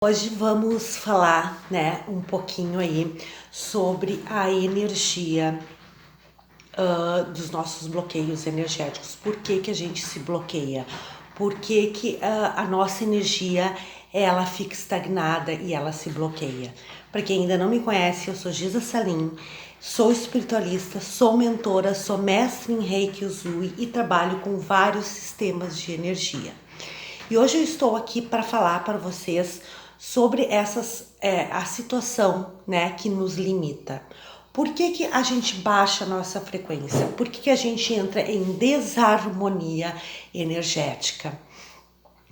Hoje vamos falar, um pouquinho aí sobre a energia dos nossos bloqueios energéticos. Por que que a gente se bloqueia? Por que que a nossa energia ela fica estagnada e ela se bloqueia? Para quem ainda não me conhece, eu sou Giza Salim, sou espiritualista, sou mentora, sou mestre em Reiki Usui e trabalho com vários sistemas de energia. E hoje eu estou aqui para falar para vocês sobre a situação, que nos limita. Por que que a gente baixa a nossa frequência? Por que que a gente entra em desarmonia energética?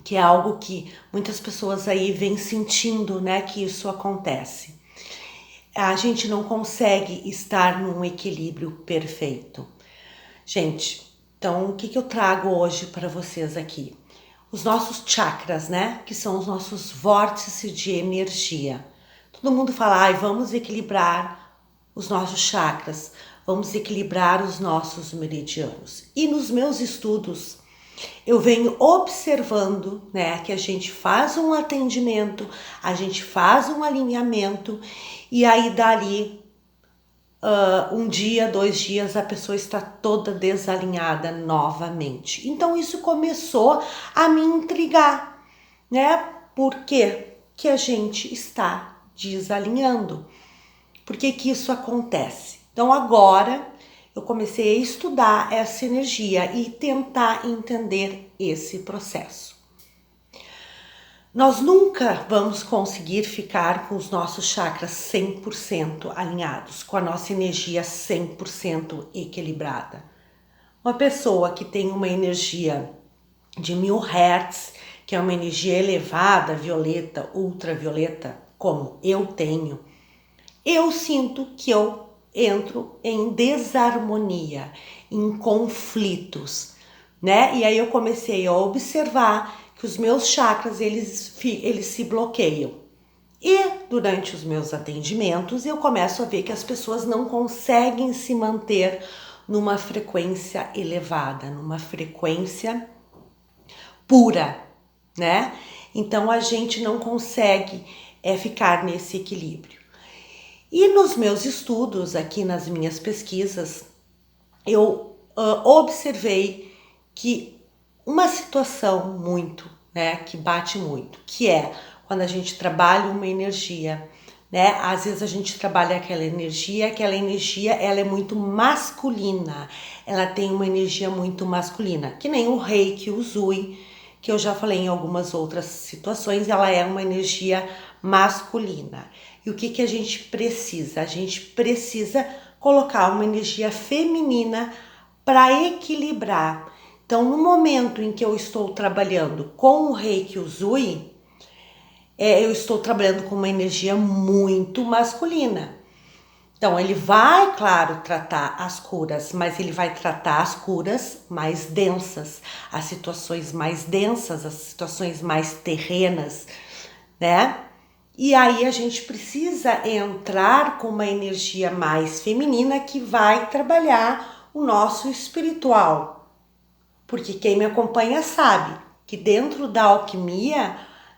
Que é algo que muitas pessoas aí vêm sentindo, que isso acontece. A gente não consegue estar num equilíbrio perfeito. Gente, então o que eu trago hoje para vocês aqui? Os nossos chakras, que são os nossos vórtices de energia. Todo mundo fala, vamos equilibrar os nossos chakras, vamos equilibrar os nossos meridianos. E nos meus estudos, eu venho observando, que a gente faz um atendimento, a gente faz um alinhamento, e aí dali um dia, 2 dias, a pessoa está toda desalinhada novamente. Então isso começou a me intrigar, Por quê que a gente está desalinhando? Por que que isso acontece? Então agora eu comecei a estudar essa energia e tentar entender esse processo. Nós nunca vamos conseguir ficar com os nossos chakras 100% alinhados, com a nossa energia 100% equilibrada. Uma pessoa que tem uma energia de 1000 Hz, que é uma energia elevada, violeta, ultravioleta, como eu tenho, eu sinto que eu entro em desarmonia, em conflitos, E aí eu comecei a observar que os meus chakras, eles se bloqueiam. E durante os meus atendimentos, eu começo a ver que as pessoas não conseguem se manter numa frequência elevada, numa frequência pura, Então a gente não consegue ficar nesse equilíbrio. E nos meus estudos, aqui nas minhas pesquisas, eu observei que uma situação muito, que bate muito, que é quando a gente trabalha uma energia, Às vezes a gente trabalha aquela energia ela é muito masculina, ela tem uma energia muito masculina, que nem o Reiki Usui, que eu já falei em algumas outras situações, ela é uma energia masculina. E o que que a gente precisa? A gente precisa colocar uma energia feminina para equilibrar. Então, no momento em que eu estou trabalhando com o Reiki Usui, eu estou trabalhando com uma energia muito masculina. Então, ele vai, claro, tratar as curas, mas ele vai tratar as curas mais densas, as situações mais densas, as situações mais terrenas, E aí a gente precisa entrar com uma energia mais feminina que vai trabalhar o nosso espiritual. Porque quem me acompanha sabe que dentro da alquimia,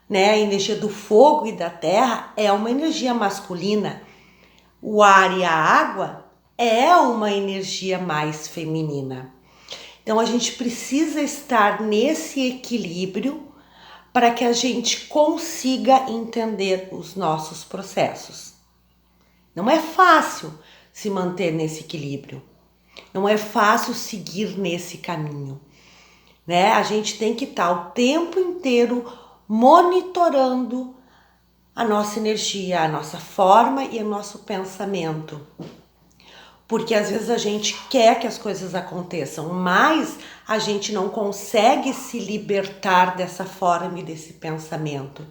a energia do fogo e da terra é uma energia masculina. O ar e a água é uma energia mais feminina. Então a gente precisa estar nesse equilíbrio para que a gente consiga entender os nossos processos. Não é fácil se manter nesse equilíbrio. Não é fácil seguir nesse caminho, A gente tem que estar o tempo inteiro monitorando a nossa energia, a nossa forma e o nosso pensamento. Porque às vezes a gente quer que as coisas aconteçam, mas a gente não consegue se libertar dessa forma e desse pensamento.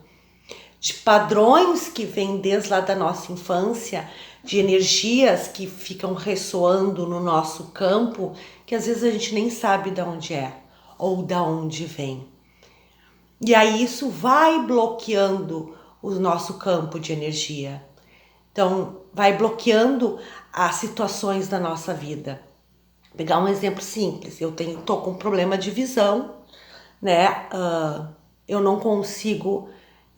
De padrões que vêm desde lá da nossa infância, de energias que ficam ressoando no nosso campo, que às vezes a gente nem sabe de onde é ou de onde vem. E aí isso vai bloqueando o nosso campo de energia. Então, vai bloqueando as situações da nossa vida. Vou pegar um exemplo simples. Eu tô com um problema de visão, Eu não consigo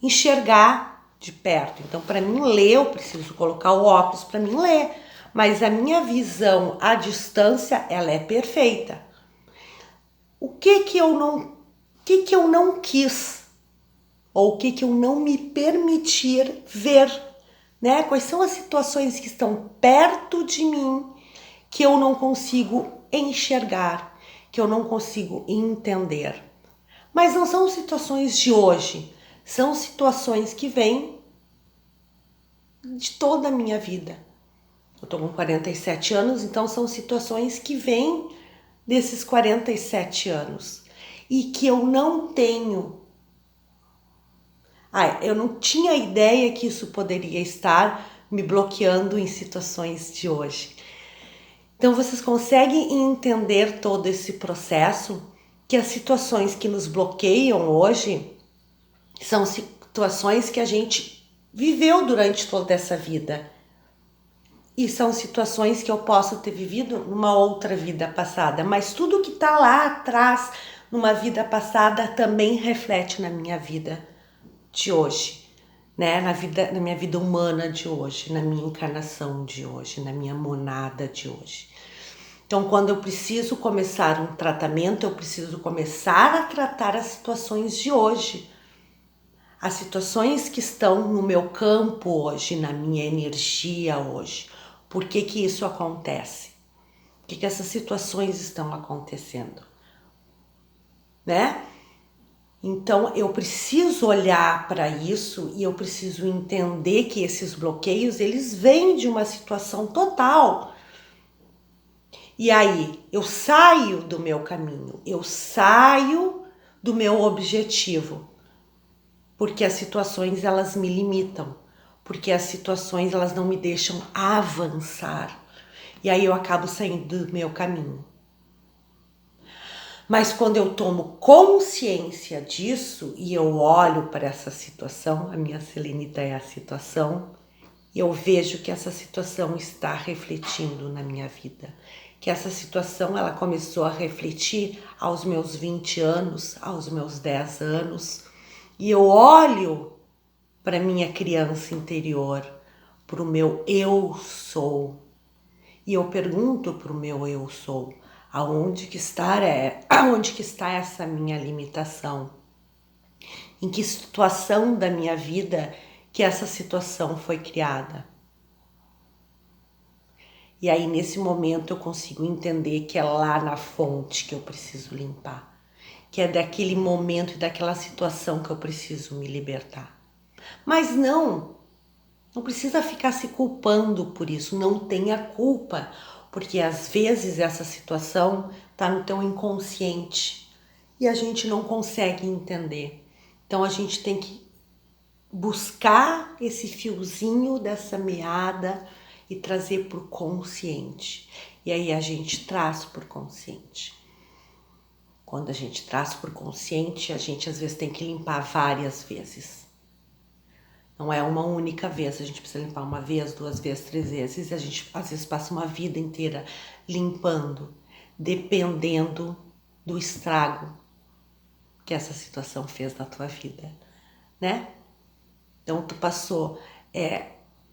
enxergar de perto. Então, para mim ler, eu preciso colocar o óculos para mim ler. Mas a minha visão à distância, ela é perfeita. O que eu não quis? Ou o que eu não me permitir ver? Né? Quais são as situações que estão perto de mim que eu não consigo enxergar, que eu não consigo entender? Mas não são situações de hoje, são situações que vêm de toda a minha vida. Eu tô com 47 anos, então são situações que vêm desses 47 anos e que eu não tenho. Eu não tinha ideia que isso poderia estar me bloqueando em situações de hoje. Então vocês conseguem entender todo esse processo, que as situações que nos bloqueiam hoje são situações que a gente viveu durante toda essa vida. E são situações que eu posso ter vivido numa outra vida passada, mas tudo que está lá atrás, numa vida passada, também reflete na minha vida de hoje, né? Na minha vida humana de hoje, na minha encarnação de hoje, na minha monada de hoje. Então, quando eu preciso começar um tratamento, eu preciso começar a tratar as situações de hoje. As situações que estão no meu campo hoje, na minha energia hoje. Por que isso acontece? Por que essas situações estão acontecendo? Né? Então, eu preciso olhar para isso e eu preciso entender que esses bloqueios, eles vêm de uma situação total. E aí, eu saio do meu caminho, eu saio do meu objetivo. Porque as situações, elas me limitam. Porque as situações, elas não me deixam avançar. E aí eu acabo saindo do meu caminho. Mas quando eu tomo consciência disso e eu olho para essa situação, a minha selenita é a situação, eu vejo que essa situação está refletindo na minha vida. Que essa situação, ela começou a refletir aos meus 20 anos, aos meus 10 anos. E eu olho para minha criança interior, para o meu eu sou. E eu pergunto para o meu eu sou, aonde que está essa minha limitação? Em que situação da minha vida que essa situação foi criada? E aí nesse momento eu consigo entender que é lá na fonte que eu preciso limpar, que é daquele momento e daquela situação que eu preciso me libertar. Mas não precisa ficar se culpando por isso, não tenha culpa, porque às vezes essa situação está no teu inconsciente e a gente não consegue entender. Então a gente tem que buscar esse fiozinho dessa meada e trazer para o consciente. E aí a gente traz para o consciente. Quando a gente traz para o consciente, a gente às vezes tem que limpar várias vezes. Não é uma única vez, a gente precisa limpar uma vez, 2 vezes, 3 vezes, e a gente às vezes passa uma vida inteira limpando, dependendo do estrago que essa situação fez na tua vida, né? Então tu passou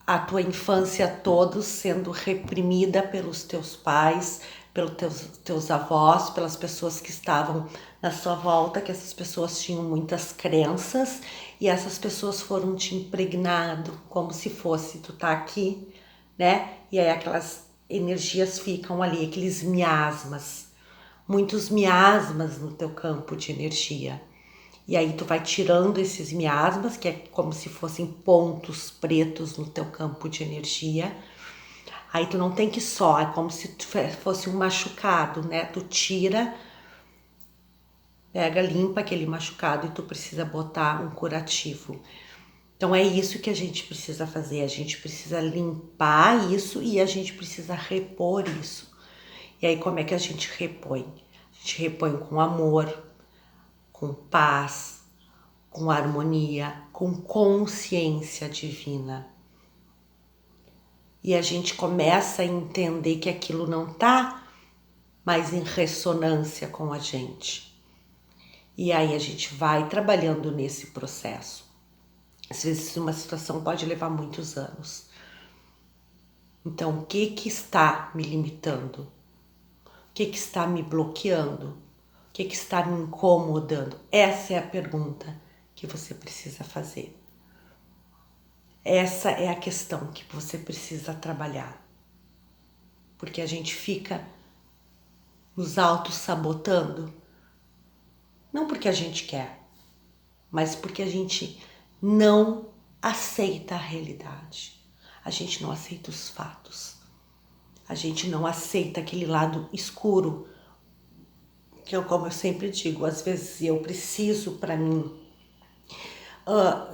a tua infância toda sendo reprimida pelos teus pais, pelos teus avós, pelas pessoas que estavam na sua volta, que essas pessoas tinham muitas crenças e essas pessoas foram te impregnando como se fosse tu tá aqui, né? E aí aquelas energias ficam ali, aqueles miasmas, muitos miasmas no teu campo de energia. E aí tu vai tirando esses miasmas, que é como se fossem pontos pretos no teu campo de energia. Aí tu não tem que só, é como se tu fosse um machucado, né? Tu tira, pega, limpa aquele machucado e tu precisa botar um curativo. Então é isso que a gente precisa fazer, a gente precisa limpar isso e a gente precisa repor isso. E aí como é que a gente repõe? A gente repõe com amor, com paz, com harmonia, com consciência divina. E a gente começa a entender que aquilo não está mais em ressonância com a gente. E aí a gente vai trabalhando nesse processo. Às vezes uma situação pode levar muitos anos. Então, o que está me limitando? O que está me bloqueando? O que está me incomodando? Essa é a pergunta que você precisa fazer. Essa é a questão que você precisa trabalhar. Porque a gente fica nos auto-sabotando, não porque a gente quer, mas porque a gente não aceita a realidade. A gente não aceita os fatos. A gente não aceita aquele lado escuro, que eu, como eu sempre digo, às vezes eu preciso, para mim,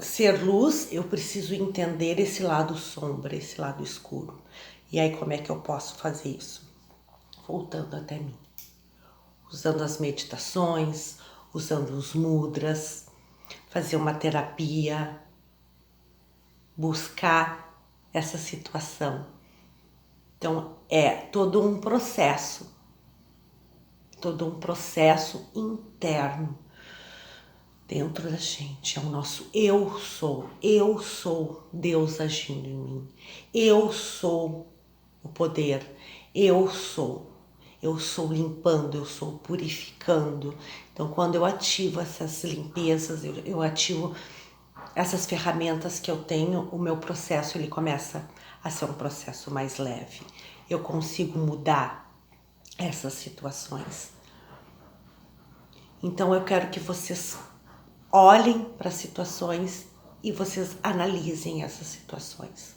ser luz, eu preciso entender esse lado sombra, esse lado escuro. E aí como é que eu posso fazer isso? Voltando até mim. Usando as meditações, usando os mudras, fazer uma terapia, buscar essa situação. Então é todo um processo interno dentro da gente. É o nosso eu sou Deus agindo em mim, eu sou o poder, eu sou limpando, eu sou purificando. Então quando eu ativo essas limpezas, eu ativo essas ferramentas que eu tenho, o meu processo ele começa a ser um processo mais leve. Eu consigo mudar essas situações. Então eu quero que vocês olhem para as situações e vocês analisem essas situações.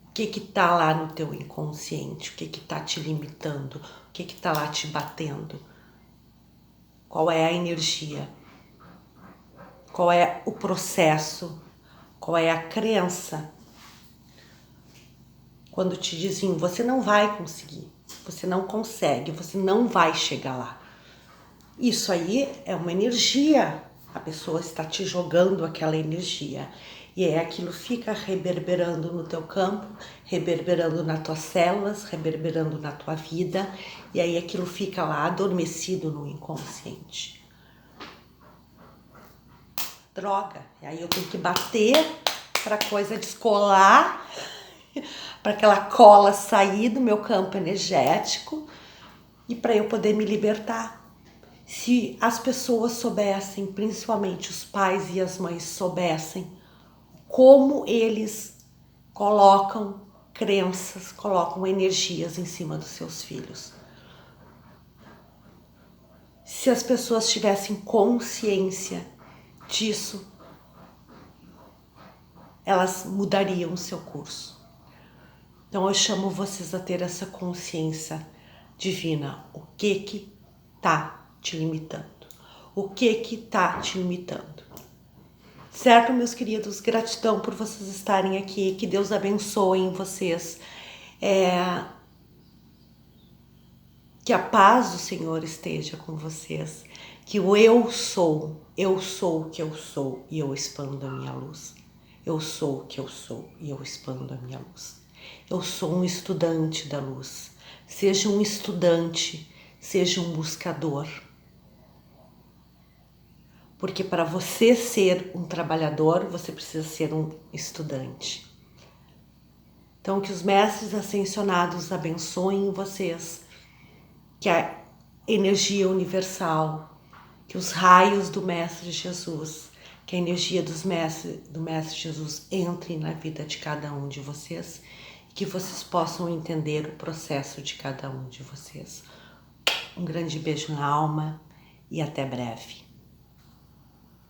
O que está lá no teu inconsciente? O que está te limitando? O que está lá te batendo? Qual é a energia? Qual é o processo? Qual é a crença? Quando te dizem, você não vai conseguir, você não consegue, você não vai chegar lá. Isso aí é uma energia, a pessoa está te jogando aquela energia. E aí aquilo fica reverberando no teu campo, reverberando nas tuas células, reverberando na tua vida. E aí aquilo fica lá adormecido no inconsciente. Droga, e aí eu tenho que bater para a coisa descolar, para aquela cola sair do meu campo energético e para eu poder me libertar. Se as pessoas soubessem, principalmente os pais e as mães soubessem, como eles colocam crenças, colocam energias em cima dos seus filhos. Se as pessoas tivessem consciência disso, elas mudariam o seu curso. Então eu chamo vocês a ter essa consciência divina. O que tá te limitando? O que tá te limitando? Certo, meus queridos? Gratidão por vocês estarem aqui. Que Deus abençoe em vocês. Que a paz do Senhor esteja com vocês. Que o eu sou o que eu sou e eu expando a minha luz. Eu sou o que eu sou e eu expando a minha luz. Eu sou um estudante da luz. Seja um estudante, seja um buscador. Porque para você ser um trabalhador, você precisa ser um estudante. Então, que os mestres ascensionados abençoem vocês, que a energia universal, que os raios do Mestre Jesus, que a energia do Mestre Jesus entre na vida de cada um de vocês, e que vocês possam entender o processo de cada um de vocês. Um grande beijo na alma e até breve.